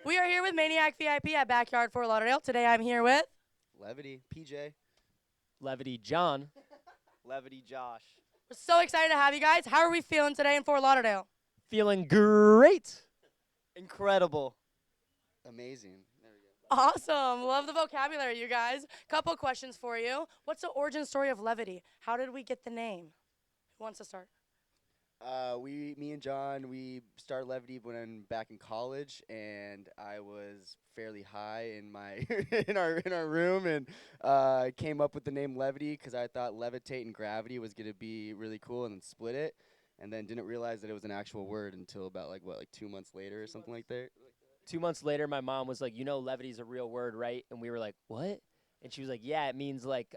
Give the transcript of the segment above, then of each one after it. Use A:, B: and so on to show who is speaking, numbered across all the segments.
A: We are here with Maniac VIP at Backyard Fort Lauderdale. Today I'm here with
B: Levity, PJ.
C: Levity John.
D: Levity Josh.
A: We're so excited to have you guys. How are we feeling today in Fort Lauderdale?
C: Feeling great.
D: Incredible.
B: Amazing. There we go.
A: Awesome. Love the vocabulary, you guys. Couple questions for you. What's the origin story of Levity? How did we get the name? Who wants to start?
B: Me and John, we started Levity when back in college, and I was fairly high in my in our room, and came up with the name Levity because I thought levitate and gravity was gonna be really cool, and then split it, and then didn't realize that it was an actual word until about like 2 months later or something like that.
C: 2 months later, my mom was like, levity's a real word, right? And we were like, what? And she was like, yeah, it means like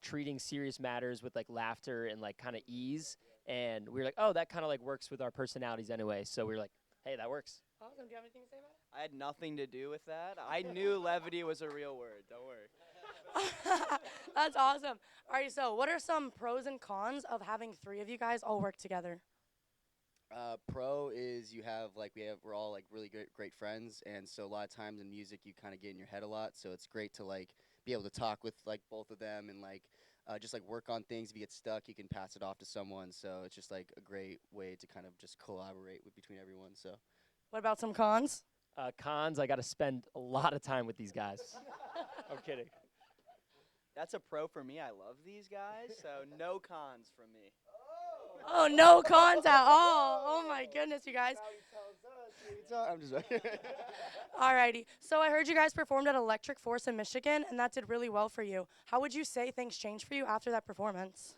C: treating serious matters with like laughter and like kind of ease. And we were like, oh, that kind of like works with our personalities anyway. So we were like, hey, that works.
A: Awesome. Do you have anything to say about
D: I had nothing to do with that. I knew levity was a real word. Don't worry.
A: it? That's awesome. All right, so what are some pros and cons of having three of you guys all work together?
B: Pro is we're all like really great friends, and so a lot of times in music you kind of get in your head a lot. So it's great to like be able to talk with like both of them and like just like work on things. If you get stuck, you can pass it off to someone. So it's just like a great way to kind of just collaborate between everyone. So
A: What about some cons?
C: Cons, I got to spend a lot of time with these guys. I'm kidding.
D: That's a pro for me. I love these guys, so no cons from me.
A: Oh, no cons at all. Oh, my goodness, you guys.
B: I'm just
A: Alrighty. So I heard you guys performed at Electric Force in Michigan, and that did really well for you. How would you say things changed for you after that performance?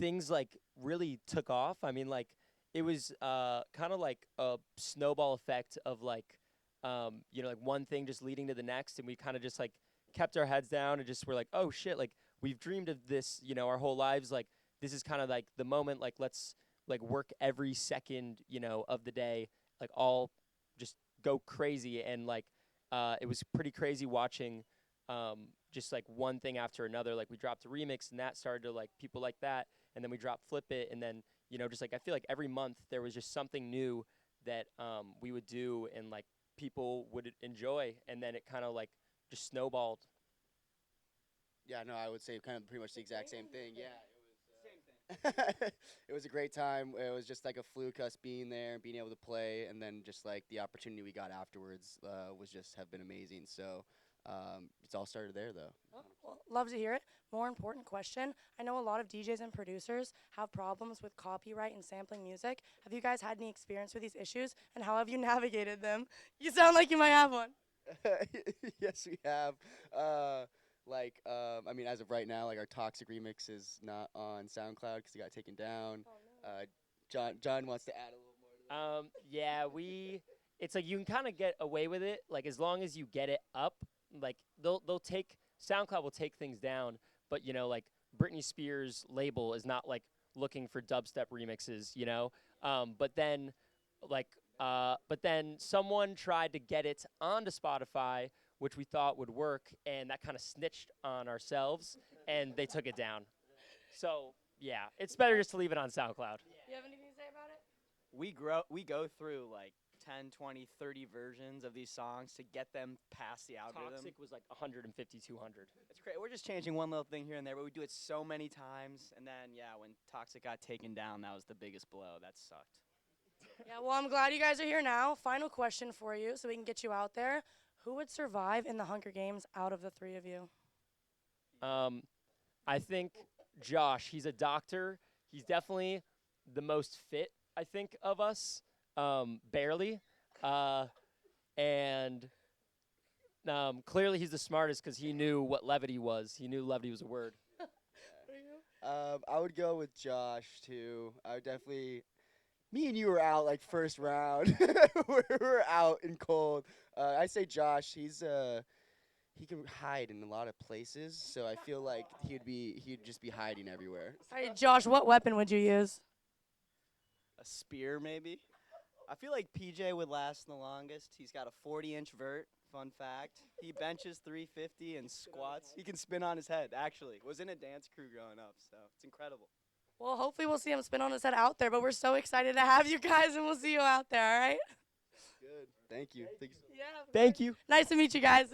C: Things like really took off. I mean, like it was kind of like a snowball effect of like, like one thing just leading to the next, and we kind of just like kept our heads down and just were like, oh shit, like we've dreamed of this, our whole lives. Like this is kind of like the moment. Like let's like work every second, of the day, like all just go crazy. And like it was pretty crazy watching just like one thing after another. Like we dropped a remix and that started to like people like that, and then we dropped Flip It, and then just like I feel like every month there was just something new that we would do and like people would enjoy, and then it kind of like just snowballed.
B: Yeah, no, I would say kind of pretty much the exact same thing. Yeah,
D: Same thing.
B: it was a great time. It was just like a fluke us being there and being able to play, and then just like the opportunity we got afterwards was just have been amazing. So it's all started there, though.
A: Oh, well, love to hear it. More important question. I know a lot of DJs and producers have problems with copyright and sampling music. Have you guys had any experience with these issues, and how have you navigated them? You sound like you might have one.
B: Yes, we have. I mean, as of right now, like our Toxic remix is not on SoundCloud because it got taken down. John wants to add a little more to that.
C: Yeah, it's like you can kind of get away with it, like as long as you get it up. Like they'll take SoundCloud will take things down, but like Britney Spears' label is not like looking for dubstep remixes, but then someone tried to get it onto Spotify, which we thought would work, and that kind of snitched on ourselves, and they took it down. So yeah, it's better just to leave it on SoundCloud.
A: You have anything to say about it?
D: We go through like 10, 20, 30 versions of these songs to get them past the algorithm.
C: Toxic was like 150, 200.
D: It's great. We're just changing one little thing here and there, but we do it so many times. And then, yeah, when Toxic got taken down, that was the biggest blow. That sucked.
A: Yeah, well, I'm glad you guys are here now. Final question for you so we can get you out there. Who would survive in the Hunger Games out of the three of you?
C: I think Josh, he's a doctor. He's definitely the most fit, I think, of us. Barely. And clearly he's the smartest because he knew what levity was. He knew levity was a word.
B: I would go with Josh too. I would definitely. Me and you were out like first round. we're out in cold. I say Josh. He can hide in a lot of places, so I feel like he'd just be hiding everywhere.
A: All right, Josh, what weapon would you use?
D: A spear, maybe? I feel like PJ would last the longest. He's got a 40-inch vert, fun fact. He benches 350 and squats. He can spin on his head, actually. Was in a dance crew growing up, so it's incredible.
A: Well, hopefully we'll see him spin on his head out there, but we're so excited to have you guys, and we'll see you out there, all right?
B: Good. Thank you. Thank you.
A: Yeah. of
C: Thank
A: course.
C: you.
A: Nice to meet you guys.